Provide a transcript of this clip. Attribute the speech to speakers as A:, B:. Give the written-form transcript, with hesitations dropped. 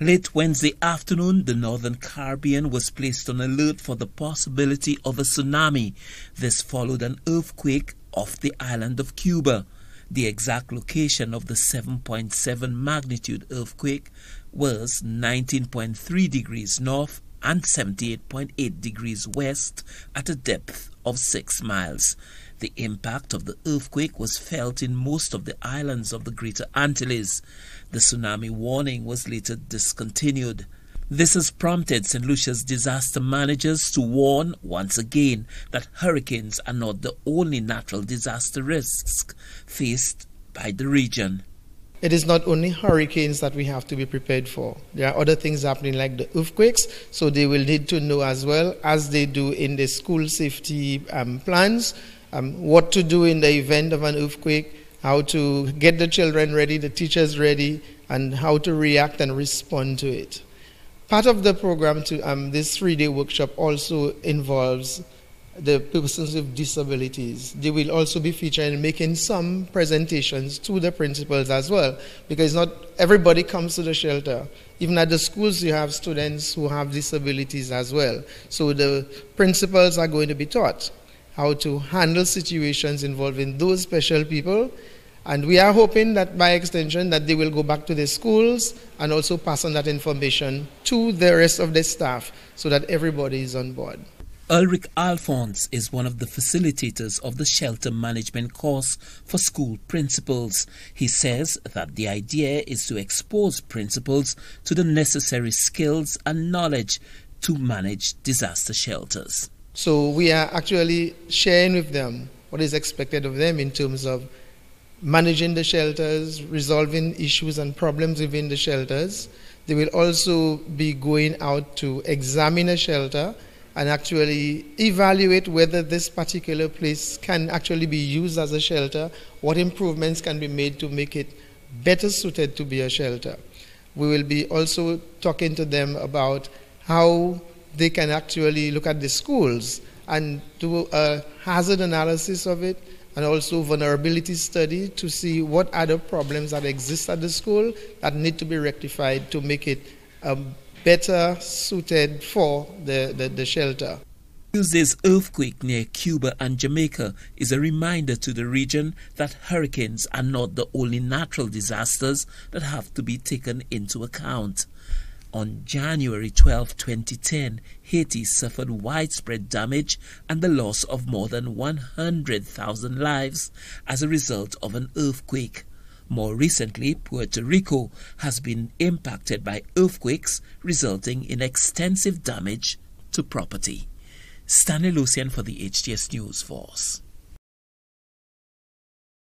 A: Late Wednesday afternoon, the Northern Caribbean was placed on alert for the possibility of a tsunami. This followed an earthquake off the island of Cuba. The exact location of the 7.7 magnitude earthquake was 19.3 degrees north and 78.8 degrees west at a depth of 6 miles. The impact of the earthquake was felt in most of the islands of the Greater Antilles. The tsunami warning was later discontinued. This has prompted Saint Lucia's disaster managers to warn once again that hurricanes are not the only natural disaster risks faced by the region.
B: It is not only hurricanes that we have to be prepared for. There are other things happening like the earthquakes, so they will need to know as well, as they do in the school safety plans, what to do in the event of an earthquake, how to get the children ready, the teachers ready, and how to react and respond to it. Part of the program, this 3-day workshop, also involves the persons with disabilities. They will also be featured in making some presentations to the principals as well, because not everybody comes to the shelter. Even at the schools, you have students who have disabilities as well. So the principals are going to be taught how to handle situations involving those special people. And we are hoping that by extension that they will go back to the schools and also pass on that information to the rest of the staff so that everybody is on board.
A: Ulrich Alphonse is one of the facilitators of the shelter management course for school principals. He says that the idea is to expose principals to the necessary skills and knowledge to manage disaster shelters.
B: So we are actually sharing with them what is expected of them in terms of managing the shelters, resolving issues and problems within the shelters. They will also be going out to examine a shelter and actually evaluate whether this particular place can actually be used as a shelter, what improvements can be made to make it better suited to be a shelter. We will be also talking to them about how they can actually look at the schools and do a hazard analysis of it, and also vulnerability study to see what other problems that exist at the school that need to be rectified to make it better suited for the shelter.
A: Tuesday's earthquake near Cuba and Jamaica is a reminder to the region that hurricanes are not the only natural disasters that have to be taken into account. On January 12, 2010, Haiti suffered widespread damage and the loss of more than 100,000 lives as a result of an earthquake. More recently, Puerto Rico has been impacted by earthquakes, resulting in extensive damage to property. Saint Lucia for the HTS News Force.